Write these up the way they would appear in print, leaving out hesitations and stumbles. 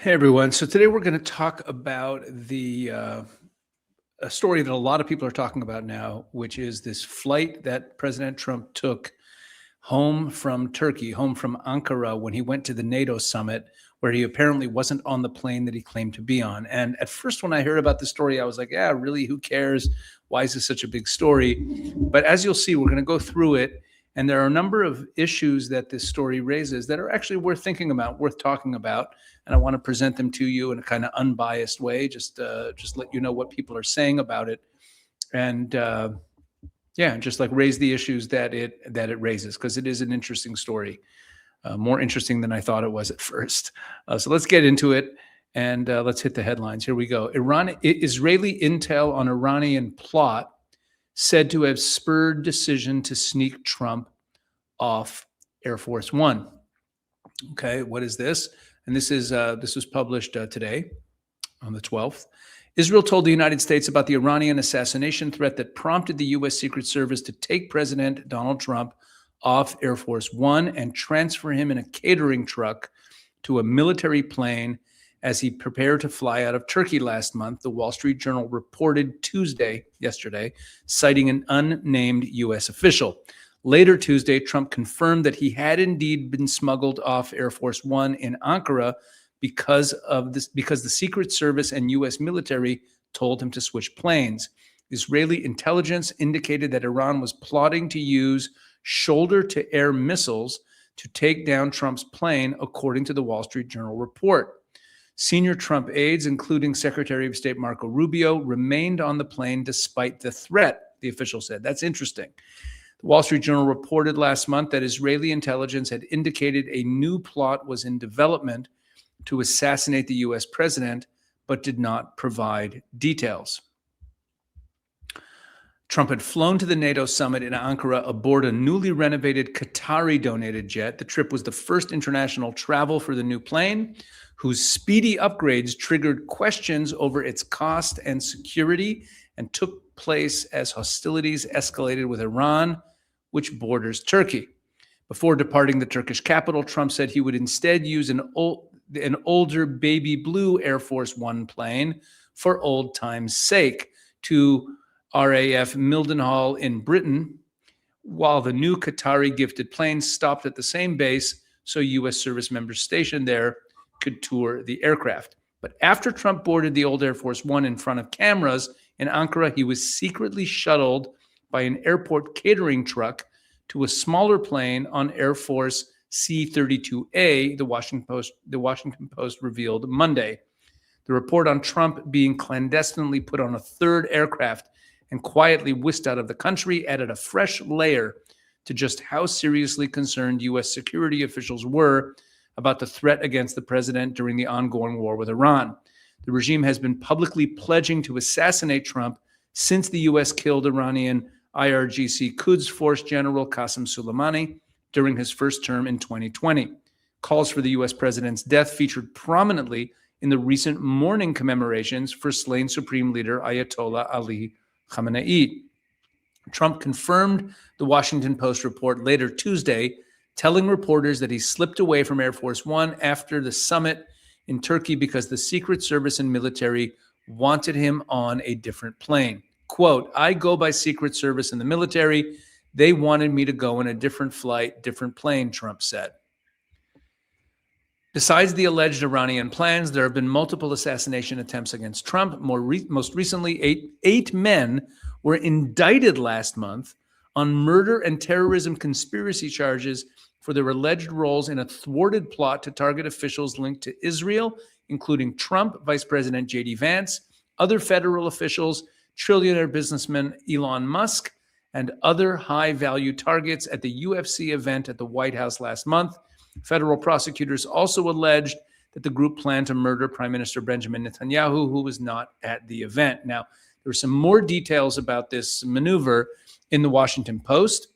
Hey everyone. So today we're going to talk about a story that a lot of people are talking about now, which is this flight that President Trump took home from Turkey, home from Ankara, when he went to the NATO summit, where he apparently wasn't on the plane that he claimed to be on. And at first, when I heard about the story, I was like, yeah, really, who cares? Why is this such a big story? But as you'll see, we're going to go through it. And there are a number of issues that this story raises that are actually worth thinking about, worth talking about. And I want to present them to you in a kind of unbiased way, just let you know what people are saying about it. And just like raise the issues that it raises, because it is an interesting story, more interesting than I thought it was at first. So let's get into it, and let's hit the headlines. Here we go. Israeli intel on Iranian plot said to have spurred decision to sneak Trump off Air Force One. Okay, what is this? And this was published today on the 12th. Israel told the United States about the Iranian assassination threat that prompted the U.S. Secret Service to take President Donald Trump off Air Force One and transfer him in a catering truck to a military plane as he prepared to fly out of Turkey last month, the Wall Street Journal reported yesterday, citing an unnamed U.S. official. Later Tuesday, Trump confirmed that he had indeed been smuggled off Air Force One in Ankara because the Secret Service and U.S. military told him to switch planes. Israeli intelligence indicated that Iran was plotting to use shoulder-to-air missiles to take down Trump's plane, according to the Wall Street Journal report. Senior Trump aides, including Secretary of State Marco Rubio, remained on the plane despite the threat, the official said. That's interesting. The Wall Street Journal reported last month that Israeli intelligence had indicated a new plot was in development to assassinate the U.S. president, but did not provide details. Trump had flown to the NATO summit in Ankara aboard a newly renovated Qatari-donated jet. The trip was the first international travel for the new plane, whose speedy upgrades triggered questions over its cost and security and took place as hostilities escalated with Iran, which borders Turkey. Before departing the Turkish capital, Trump said he would instead use an older baby blue Air Force One plane for old time's sake to RAF Mildenhall in Britain, while the new Qatari gifted plane stopped at the same base so U.S. service members stationed there could tour the aircraft. But after Trump boarded the old Air Force One in front of cameras in Ankara, he was secretly shuttled by an airport catering truck to a smaller plane on Air Force C-32A, the Washington Post revealed Monday. The report on Trump being clandestinely put on a third aircraft and quietly whisked out of the country added a fresh layer to just how seriously concerned U.S. security officials were about the threat against the president during the ongoing war with Iran. The regime has been publicly pledging to assassinate Trump since the U.S. killed Iranian IRGC Quds Force General Qasem Soleimani during his first term in 2020. Calls for the U.S. president's death featured prominently in the recent mourning commemorations for slain Supreme Leader Ayatollah Ali Khamenei. Trump confirmed the Washington Post report later Tuesday, telling reporters that he slipped away from Air Force One after the summit in Turkey because the Secret Service and military wanted him on a different plane. Quote, "I go by Secret Service and the military. They wanted me to go in a different flight, different plane," Trump said. Besides the alleged Iranian plans, there have been multiple assassination attempts against Trump. Most recently, eight men were indicted last month on murder and terrorism conspiracy charges for their alleged roles in a thwarted plot to target officials linked to Israel, including Trump, Vice President J.D. Vance, other federal officials, trillionaire businessman Elon Musk, and other high-value targets at the UFC event at the White House last month. Federal prosecutors also alleged that the group planned to murder Prime Minister Benjamin Netanyahu, who was not at the event. Now, there are some more details about this maneuver in the Washington Post,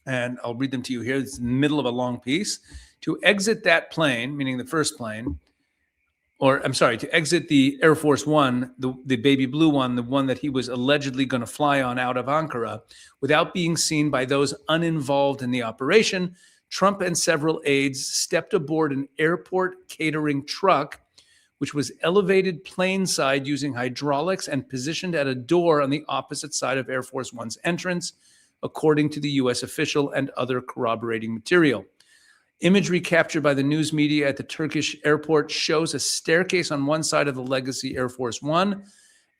and I'll read them to you here. It's in the middle of a long piece. To exit that plane, meaning the first plane, to exit the Air Force One, the baby blue one, the one that he was allegedly going to fly on out of Ankara, without being seen by those uninvolved in the operation, Trump and several aides stepped aboard an airport catering truck which was elevated planeside using hydraulics and positioned at a door on the opposite side of Air Force One's entrance, according to the U.S. official and other corroborating material. Imagery captured by the news media at the Turkish airport shows a staircase on one side of the Legacy Air Force One,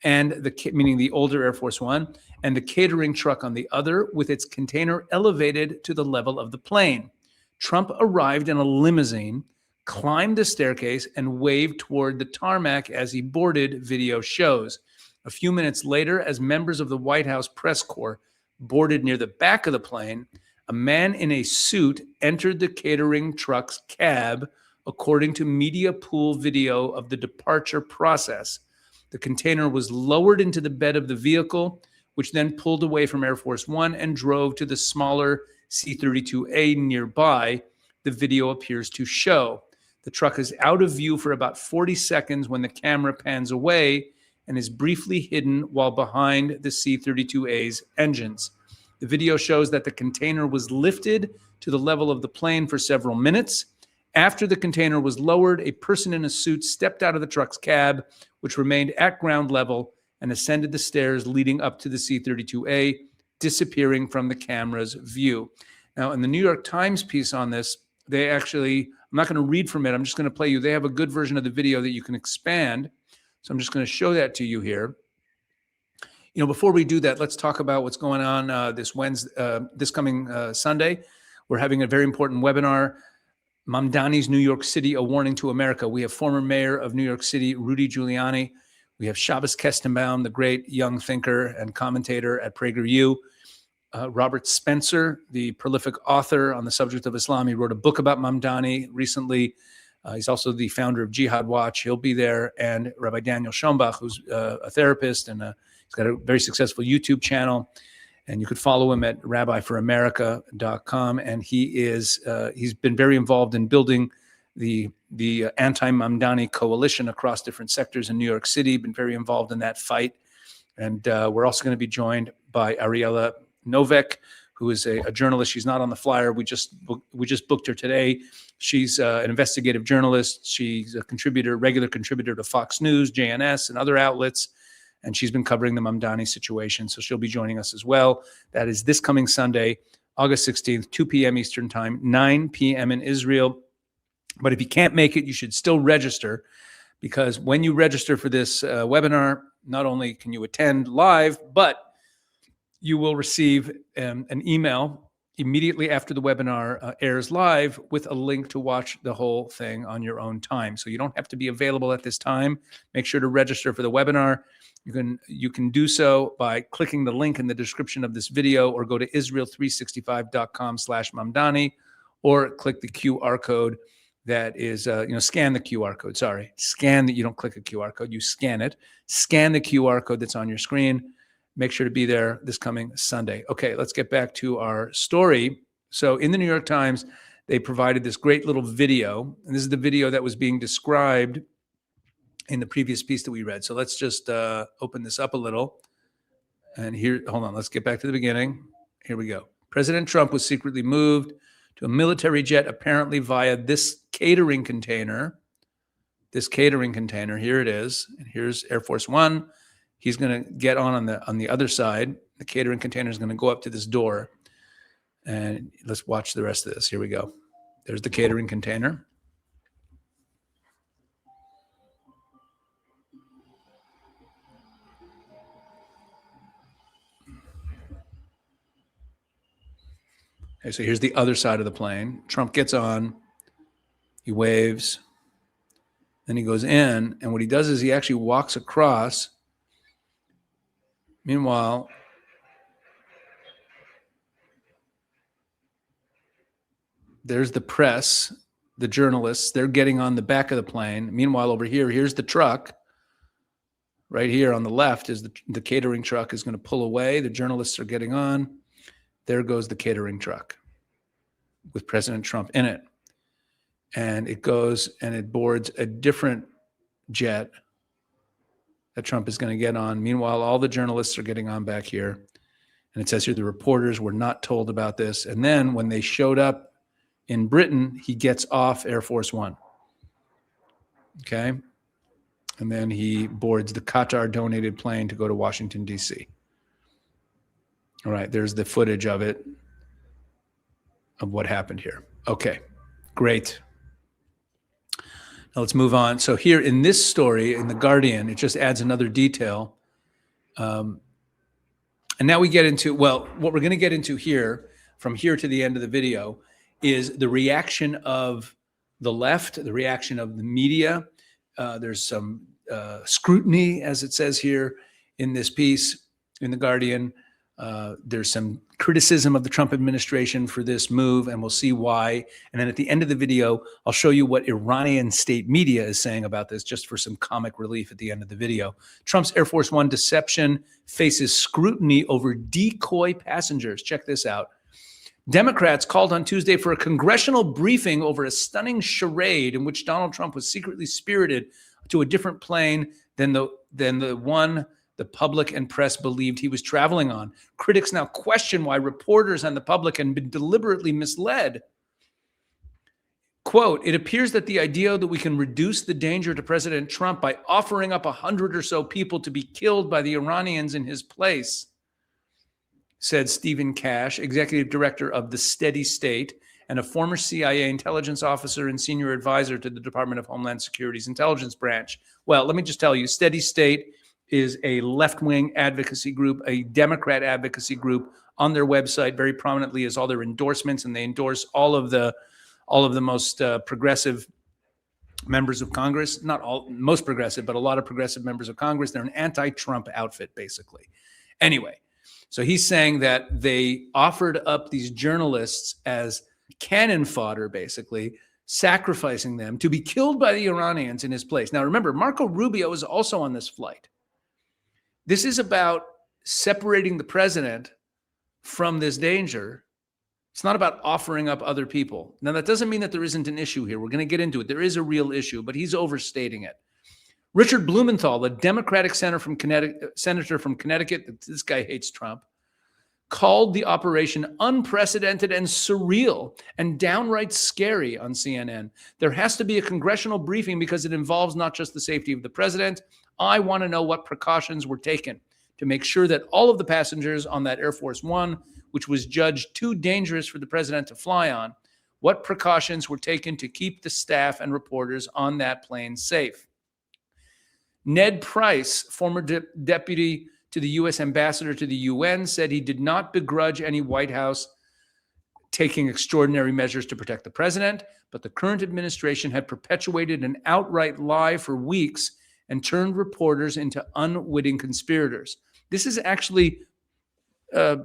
meaning the older Air Force One, and the catering truck on the other, with its container elevated to the level of the plane. Trump arrived in a limousine, climbed the staircase, and waved toward the tarmac as he boarded, video shows. A few minutes later, as members of the White House press corps boarded near the back of the plane, a man in a suit entered the catering truck's cab, according to media pool video of the departure process. The container was lowered into the bed of the vehicle, which then pulled away from Air Force One and drove to the smaller C-32A nearby, the video appears to show. The truck is out of view for about 40 seconds when the camera pans away and is briefly hidden while behind the C-32A's engines. The video shows that the container was lifted to the level of the plane for several minutes. After the container was lowered, a person in a suit stepped out of the truck's cab, which remained at ground level, and ascended the stairs leading up to the C-32A, disappearing from the camera's view. Now, in the New York Times piece on this, they actually, I'm not going to read from it, I'm just going to play you. They have a good version of the video that you can expand. So I'm just going to show that to you here. You know, before we do that, let's talk about what's going on this coming Sunday. We're having a very important webinar, Mamdani's New York City, A Warning to America. We have former mayor of New York City, Rudy Giuliani. We have Shabbos Kestenbaum, the great young thinker and commentator at PragerU. Robert Spencer, the prolific author on the subject of Islam. He wrote a book about Mamdani recently. He's also the founder of Jihad Watch. He'll be there. And Rabbi Daniel Schoenbach, who's a therapist, and he's got a very successful YouTube channel. And you could follow him at rabbiforamerica.com. And he's been very involved in building the anti-Mamdani coalition across different sectors in New York City, been very involved in that fight. And we're also going to be joined by Ariella Novak, who is a journalist. She's not on the flyer. We just booked her today. She's an investigative journalist. She's a regular contributor to Fox News, JNS, and other outlets. And she's been covering the Mamdani situation. So she'll be joining us as well. That is this coming Sunday, August 16th, 2 p.m. Eastern Time, 9 p.m. in Israel. But if you can't make it, you should still register, because when you register for this webinar, not only can you attend live, but you will receive an email immediately after the webinar airs live with a link to watch the whole thing on your own time. So you don't have to be available at this time. Make sure to register for the webinar. You can do so by clicking the link in the description of this video, or go to israel365.com/Mamdani, or click the QR code that is, scan the QR code. Scan that. You don't click a QR code, you scan it. Scan the QR code that's on your screen. Make sure to be there this coming Sunday. Okay, let's get back to our story. So in the New York Times, they provided this great little video, and this is the video that was being described in the previous piece that we read. So let's just open this up a little. And here, hold on, let's get back to the beginning. Here we go. President Trump was secretly moved to a military jet, apparently via this catering container. Here it is. And here's Air Force One. He's going to get on the other side. The catering container is going to go up to this door. And let's watch the rest of this. Here we go. There's the catering container. Okay, so here's the other side of the plane. Trump gets on. He waves. Then he goes in. And what he does is he actually walks across. Meanwhile, there's the press, the journalists. They're getting on the back of the plane. Meanwhile, over here, here's the truck. Right here on the left is the catering truck is going to pull away. The journalists are getting on. There goes the catering truck with President Trump in it. And it goes and it boards a different jet that Trump is going to get on. Meanwhile, all the journalists are getting on back here. And it says here the reporters were not told about this. And then when they showed up in Britain, he gets off Air Force One. Okay. And then he boards the Qatar-donated plane to go to Washington, D.C. All right, there's the footage of it, of what happened here. Okay, great. Now let's move on. So here in this story, in The Guardian, it just adds another detail. And now we get into, well, what we're going to get into here, from here to the end of the video, is the reaction of the left, the reaction of the media. There's some scrutiny, as it says here in this piece in The Guardian. There's some criticism of the Trump administration for this move, and we'll see why. And then at the end of the video, I'll show you what Iranian state media is saying about this, just for some comic relief at the end of the video. Trump's Air Force One deception faces scrutiny over decoy passengers. Check this out. Democrats called on Tuesday for a congressional briefing over a stunning charade in which Donald Trump was secretly spirited to a different plane than the one the public and press believed he was traveling on. Critics now question why reporters and the public had been deliberately misled. Quote, it appears that the idea that we can reduce the danger to President Trump by offering up 100 or so people to be killed by the Iranians in his place, said Stephen Cash, executive director of the Steady State and a former CIA intelligence officer and senior advisor to the Department of Homeland Security's intelligence branch. Well, let me just tell you, Steady State is a left-wing advocacy group, a Democrat advocacy group. On their website, very prominently, is all their endorsements, and they endorse all of the most progressive members of Congress. Not all, most progressive, but a lot of progressive members of Congress. They're an anti-Trump outfit, basically. Anyway, so he's saying that they offered up these journalists as cannon fodder, basically, sacrificing them to be killed by the Iranians in his place. Now, remember, Marco Rubio is also on this flight. This is about separating the president from this danger. It's not about offering up other people. Now, that doesn't mean that there isn't an issue here. We're going to get into it. There is a real issue, but he's overstating it. Richard Blumenthal, a Democratic senator from Connecticut, this guy hates Trump, called the operation unprecedented and surreal and downright scary on CNN. There has to be a congressional briefing because it involves not just the safety of the president. I want to know what precautions were taken to make sure that all of the passengers on that Air Force One, which was judged too dangerous for the president to fly on, what precautions were taken to keep the staff and reporters on that plane safe. Ned Price, former deputy to the U.S. ambassador to the UN, said he did not begrudge any White House taking extraordinary measures to protect the president, but the current administration had perpetuated an outright lie for weeks and turned reporters into unwitting conspirators. This is actually a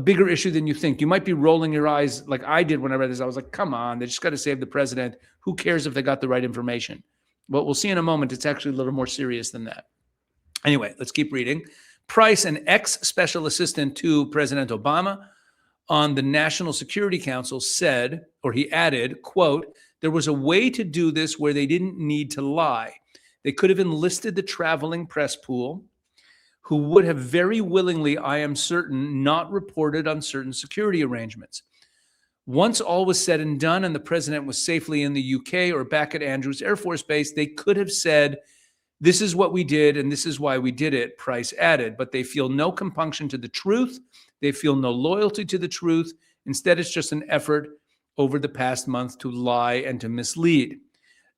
bigger issue than you think. You might be rolling your eyes like I did when I read this. I was like, come on, they just got to save the president. Who cares if they got the right information? But we'll see in a moment, it's actually a little more serious than that. Anyway, let's keep reading. Price, an ex-special assistant to President Obama on the National Security Council, said, or he added, quote, there was a way to do this where they didn't need to lie. They could have enlisted the traveling press pool, who would have very willingly, I am certain, not reported on certain security arrangements. Once all was said and done and the president was safely in the UK or back at Andrews Air Force Base, they could have said, this is what we did and this is why we did it, Price added. But they feel no compunction to the truth. They feel no loyalty to the truth. Instead, it's just an effort over the past month to lie and to mislead.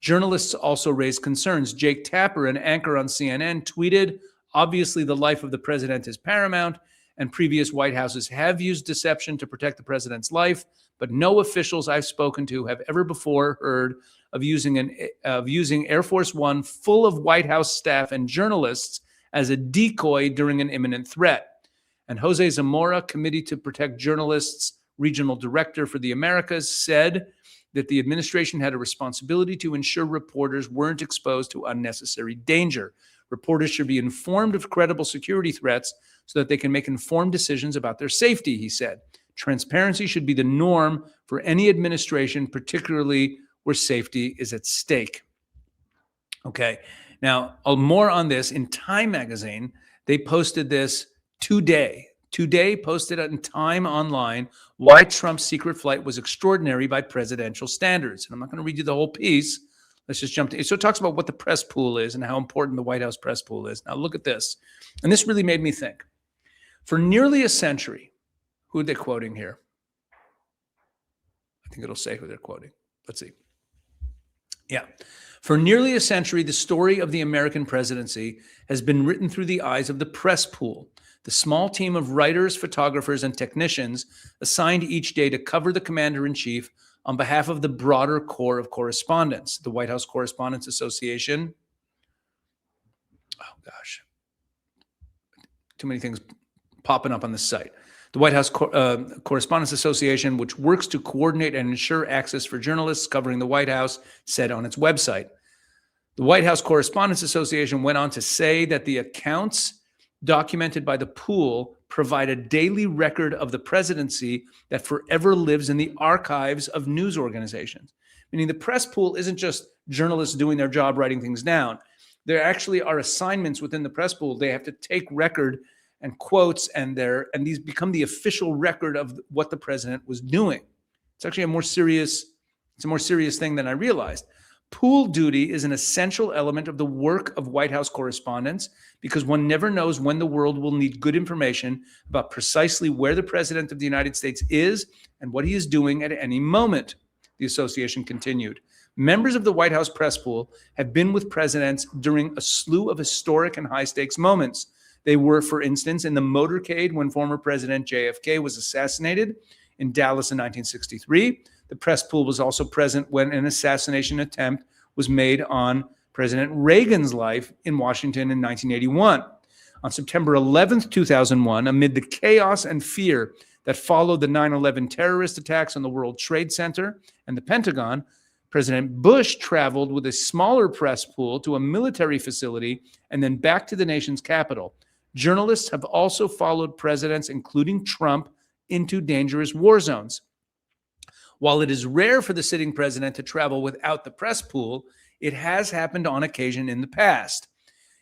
Journalists also raised concerns. Jake Tapper, an anchor on CNN, tweeted, obviously the life of the president is paramount, and previous White Houses have used deception to protect the president's life, but no officials I've spoken to have ever before heard of using Air Force One full of White House staff and journalists as a decoy during an imminent threat. And Jose Zamora, Committee to Protect Journalists Regional Director for the Americas, said that the administration had a responsibility to ensure reporters weren't exposed to unnecessary danger. Reporters should be informed of credible security threats so that they can make informed decisions about their safety, he said. Transparency should be the norm for any administration, particularly where safety is at stake. Okay, now more on this. In Time magazine, they posted this today. Today posted in Time Online why Trump's secret flight was extraordinary by presidential standards. And I'm not going to read you the whole piece. Let's just jump to, so it talks about what the press pool is and how important the White House press pool is. Now look at this. And this really made me think. For nearly a century, who are they quoting here? I think it'll say who they're quoting. Let's see. Yeah. For nearly a century, the story of the American presidency has been written through the eyes of the press pool, the small team of writers, photographers, and technicians assigned each day to cover the commander-in-chief on behalf of the broader core of correspondents, the White House Correspondents Association. Oh, gosh. Too many things popping up on the site. The White House Correspondents Association, which works to coordinate and ensure access for journalists covering the White House, said on its website. The White House Correspondents Association went on to say that the accounts documented by the pool provide a daily record of the presidency that forever lives in the archives of news organizations. Meaning the press pool isn't just journalists doing their job, writing things down. There actually are assignments within the press pool. They have to take record and quotes, and these become the official record of what the president was doing. It's actually a more serious thing than I realized. Pool duty is an essential element of the work of White House correspondents because one never knows when the world will need good information about precisely where the president of the United States is and what he is doing at any moment, the association continued. Members of the White House press pool have been with presidents during a slew of historic and high-stakes moments. They were, for instance, in the motorcade when former President JFK was assassinated in Dallas in 1963. The press pool was also present when an assassination attempt was made on President Reagan's life in Washington in 1981. On September 11th, 2001, amid the chaos and fear that followed the 9/11 terrorist attacks on the World Trade Center and the Pentagon, President Bush traveled with a smaller press pool to a military facility and then back to the nation's capital. Journalists have also followed presidents, including Trump, into dangerous war zones. While it is rare for the sitting president to travel without the press pool, it has happened on occasion in the past.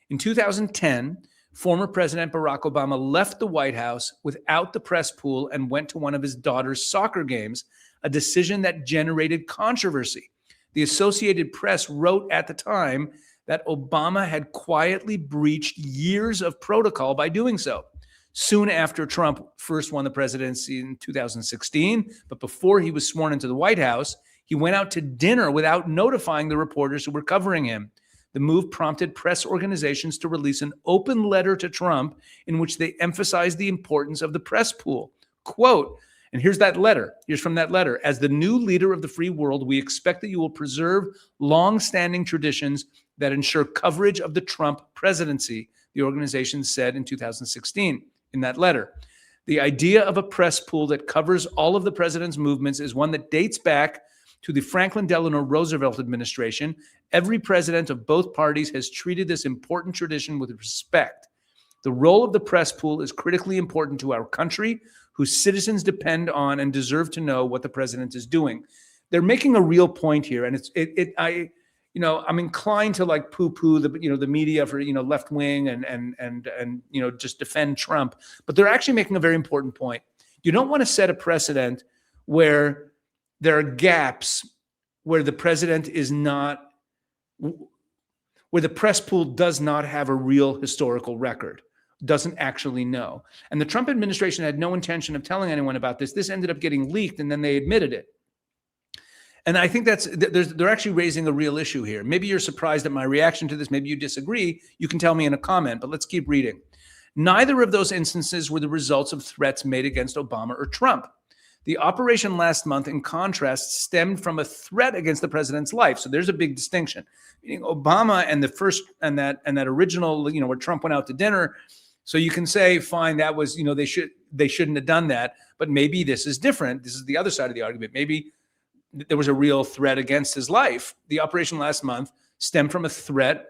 In 2010, former President Barack Obama left the White House without the press pool and went to one of his daughter's soccer games, a decision that generated controversy. The Associated Press wrote at the time that Obama had quietly breached years of protocol by doing so. Soon after Trump first won the presidency in 2016, but before he was sworn into the White House, he went out to dinner without notifying the reporters who were covering him. The move prompted press organizations to release an open letter to Trump in which they emphasized the importance of the press pool. Quote, and here's that letter. Here's from that letter. As the new leader of the free world, we expect that you will preserve long-standing traditions that ensure coverage of the Trump presidency, the organization said in 2016. In that letter, the idea of a press pool that covers all of the president's movements is one that dates back to the Franklin Delano Roosevelt administration. Every president of both parties has treated this important tradition with respect. The role of the press pool is critically important to our country, whose citizens depend on and deserve to know what the president is doing. They're making a real point here, and I'm inclined to like poo-poo the media for left wing and just defend Trump, but they're actually making a very important point. You don't want to set a precedent where there are gaps where the president is not, where the press pool does not have a real historical record, doesn't actually know. And the Trump administration had no intention of telling anyone about this. This ended up getting leaked, and then they admitted it. And I think they're actually raising a real issue here. Maybe you're surprised at my reaction to this. Maybe you disagree. You can tell me in a comment, but let's keep reading. Neither of those instances were the results of threats made against Obama or Trump. The operation last month, in contrast, stemmed from a threat against the president's life. So there's a big distinction. Meaning Obama and the first and that original, where Trump went out to dinner. So you can say, fine, that was, they shouldn't have done that. But maybe this is different. This is the other side of the argument. Maybe there was a real threat against his life. The operation last month stemmed from a threat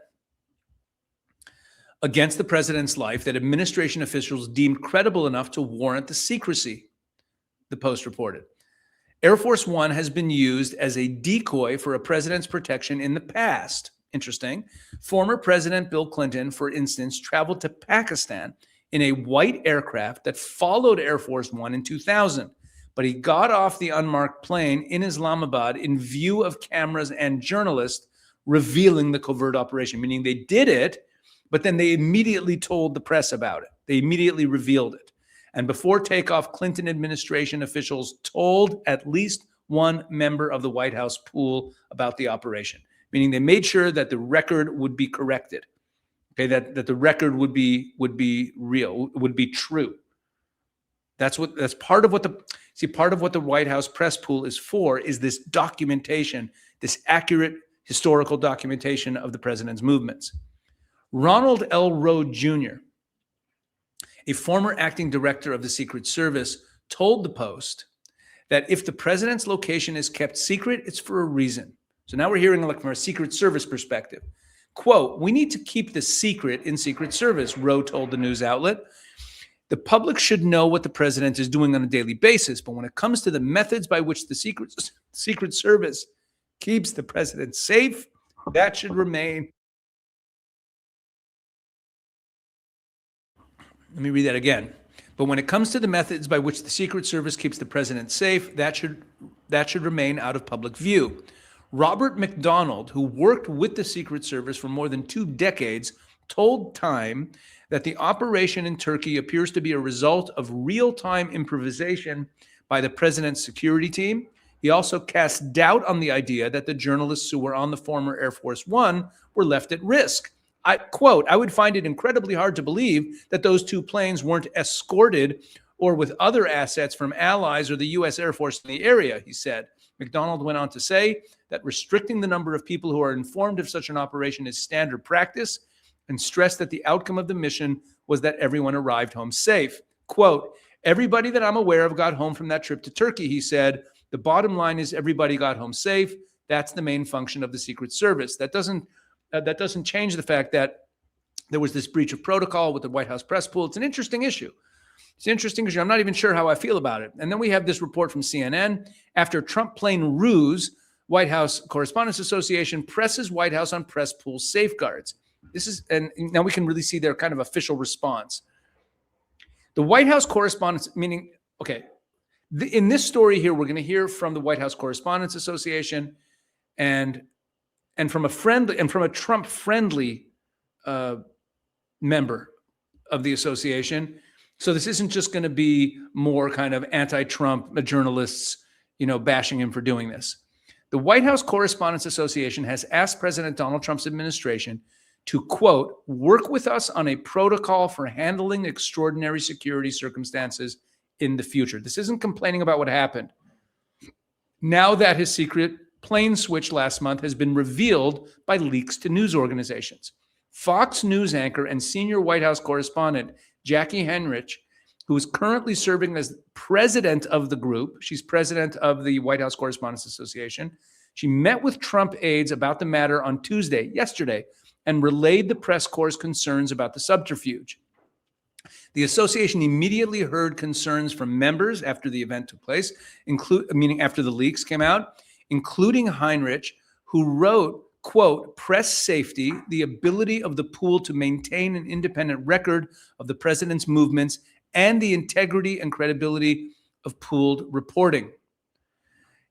against the president's life that administration officials deemed credible enough to warrant the secrecy, the Post reported. Air Force One has been used as a decoy for a president's protection in the past. Interesting. Former President Bill Clinton, for instance, traveled to Pakistan in a white aircraft that followed Air Force One in 2000. But he got off the unmarked plane in Islamabad in view of cameras and journalists revealing the covert operation, meaning they did it, but then they immediately told the press about it. They immediately revealed it. And before takeoff, Clinton administration officials told at least one member of the White House pool about the operation, meaning they made sure that the record would be corrected. Okay, that the record would be real, would be true. That's part of what the White House press pool is for, is this documentation, this accurate historical documentation of the president's movements. Ronald L. Rode Jr., a former acting director of the Secret Service, told the Post that if the president's location is kept secret, it's for a reason. So now we're hearing like from a Secret Service perspective. Quote, "We need to keep the secret in Secret Service," Rode told the news outlet. "The public should know what the president is doing on a daily basis, but when it comes to the methods by which the Secret Service keeps the president safe, that should remain." Let me read that again. "But when it comes to the methods by which the Secret Service keeps the president safe, that should remain out of public view." Robert McDonald, who worked with the Secret Service for more than 2 decades, told Time that the operation in Turkey appears to be a result of real-time improvisation by the president's security team. He also cast doubt on the idea that the journalists who were on the former Air Force One were left at risk. Quote, "I would find it incredibly hard to believe that those 2 planes weren't escorted or with other assets from allies or the U.S. Air Force in the area," he said. McDonald went on to say that restricting the number of people who are informed of such an operation is standard practice, and stressed that the outcome of the mission was that everyone arrived home safe. Quote, "Everybody that I'm aware of got home from that trip to Turkey," he said. "The bottom line is everybody got home safe. That's the main function of the Secret Service." That doesn't change the fact that there was this breach of protocol with the White House press pool. It's an interesting issue. It's an interesting issue. I'm not even sure how I feel about it. And then we have this report from CNN. After Trump plane ruse, White House Correspondents Association presses White House on press pool safeguards. And now we can really see their kind of official response. The White House Correspondents, meaning, okay, in this story here, we're going to hear from the White House Correspondents Association and from a Trump-friendly member of the association. So this isn't just going to be more kind of anti-Trump journalists, bashing him for doing this. The White House Correspondents Association has asked President Donald Trump's administration to, quote, "work with us on a protocol for handling extraordinary security circumstances in the future." This isn't complaining about what happened. Now that his secret plane switch last month has been revealed by leaks to news organizations. Fox News anchor and senior White House correspondent Jackie Henrich, who is currently serving as president of the group, she's president of the White House Correspondents Association, she met with Trump aides about the matter on yesterday, and relayed the press corps' concerns about the subterfuge. The association immediately heard concerns from members after the event took place, meaning after the leaks came out, including Heinrich, who wrote, quote, "press safety, the ability of the pool to maintain an independent record of the president's movements, and the integrity and credibility of pooled reporting."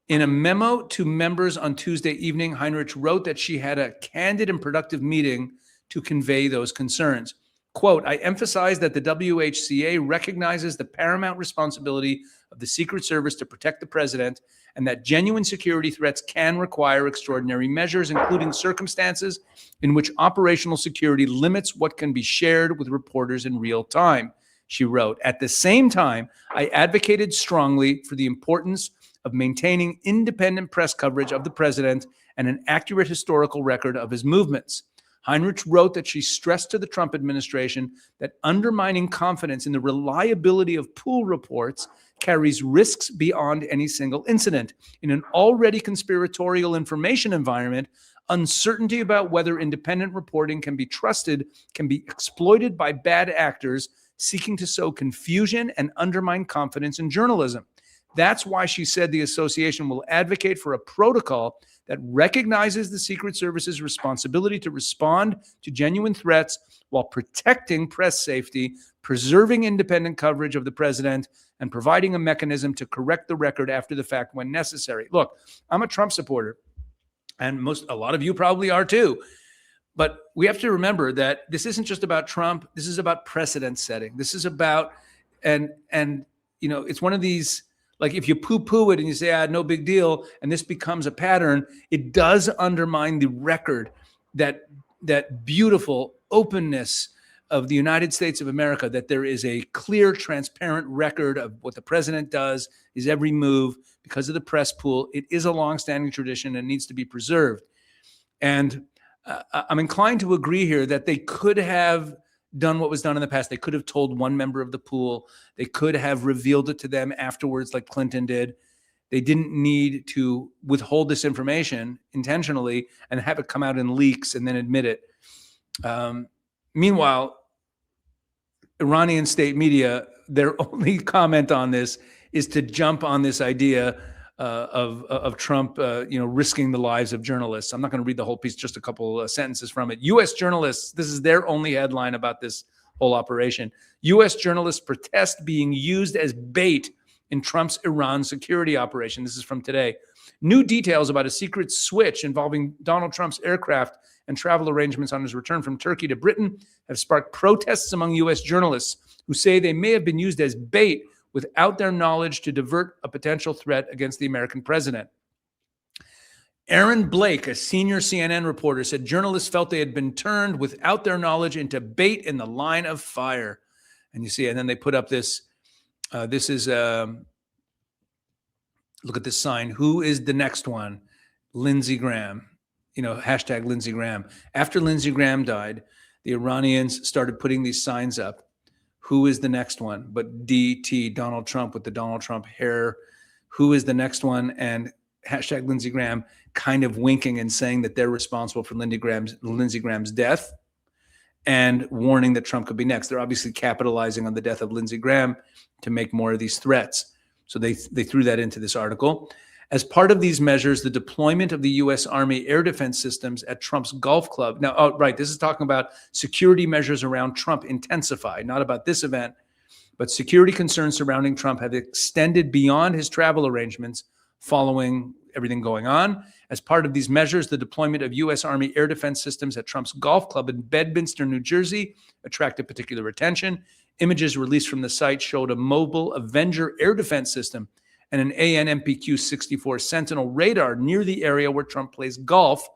In a memo to members on Tuesday evening, Heinrich wrote that she had a candid and productive meeting to convey those concerns. Quote, "I emphasize that the WHCA recognizes the paramount responsibility of the Secret Service to protect the president, and that genuine security threats can require extraordinary measures, including circumstances in which operational security limits what can be shared with reporters in real time," she wrote. "At the same time, I advocated strongly for the importance of maintaining independent press coverage of the president and an accurate historical record of his movements." Heinrich wrote that she stressed to the Trump administration that undermining confidence in the reliability of pool reports carries risks beyond any single incident. In an already conspiratorial information environment, uncertainty about whether independent reporting can be trusted can be exploited by bad actors seeking to sow confusion and undermine confidence in journalism. That's why she said the association will advocate for a protocol that recognizes the Secret Service's responsibility to respond to genuine threats while protecting press safety, preserving independent coverage of the president, and providing a mechanism to correct the record after the fact when necessary. Look, I'm a Trump supporter. and a lot of you probably are too. But we have to remember that this isn't just about Trump. This is about precedent setting. This is about, and it's one of these, like, if you poo-poo it and you say, no big deal, and this becomes a pattern, it does undermine the record, that beautiful openness of the United States of America, that there is a clear, transparent record of what the president does, his every move, because of the press pool. It is a longstanding tradition and needs to be preserved. And I'm inclined to agree here that they could have done what was done in the past. They could have told one member of the pool. They could have revealed it to them afterwards, like Clinton did. They didn't need to withhold this information intentionally and have it come out in leaks and then admit it. Meanwhile, Iranian state media, their only comment on this is to jump on this idea of Trump, risking the lives of journalists. I'm not going to read the whole piece, just a couple sentences from it. U.S. journalists, this is their only headline about this whole operation. U.S. journalists protest being used as bait in Trump's Iran security operation. This is from today. New details about a secret switch involving Donald Trump's aircraft and travel arrangements on his return from Turkey to Britain have sparked protests among U.S. journalists who say they may have been used as bait without their knowledge to divert a potential threat against the American president. Aaron Blake, a senior CNN reporter, said journalists felt they had been turned without their knowledge into bait in the line of fire. And you see, and then they put up this, look at this sign. Who is the next one? Lindsey Graham, hashtag Lindsey Graham. After Lindsey Graham died, the Iranians started putting these signs up. Who is the next one? But DT, Donald Trump, with the Donald Trump hair. Who is the next one? And hashtag Lindsey Graham, kind of winking and saying that they're responsible for Lindsey Graham's death, and warning that Trump could be next. They're obviously capitalizing on the death of Lindsey Graham to make more of these threats. So they threw that into this article. As part of these measures, the deployment of the U.S. Army air defense systems at Trump's golf club. Now, this is talking about security measures around Trump intensified, not about this event, but security concerns surrounding Trump have extended beyond his travel arrangements following everything going on. As part of these measures, the deployment of U.S. Army air defense systems at Trump's golf club in Bedminster, New Jersey, attracted particular attention. Images released from the site showed a mobile Avenger air defense system and an AN/MPQ-64 Sentinel radar near the area where Trump plays golf,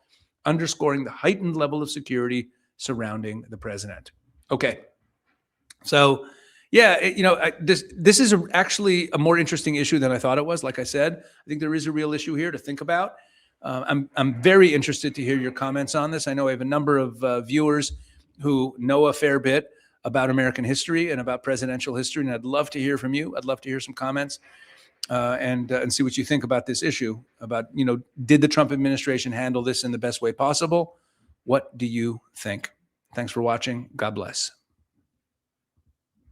underscoring the heightened level of security surrounding the president. Okay, so yeah, this is actually a more interesting issue than I thought it was. Like I said, I think there is a real issue here to think about. I'm very interested to hear your comments on this. I know I have a number of viewers who know a fair bit about American history and about presidential history, and I'd love to hear from you. I'd love to hear some comments. And see what you think about this issue, about, did the Trump administration handle this in the best way possible? What do you think? Thanks for watching. God bless.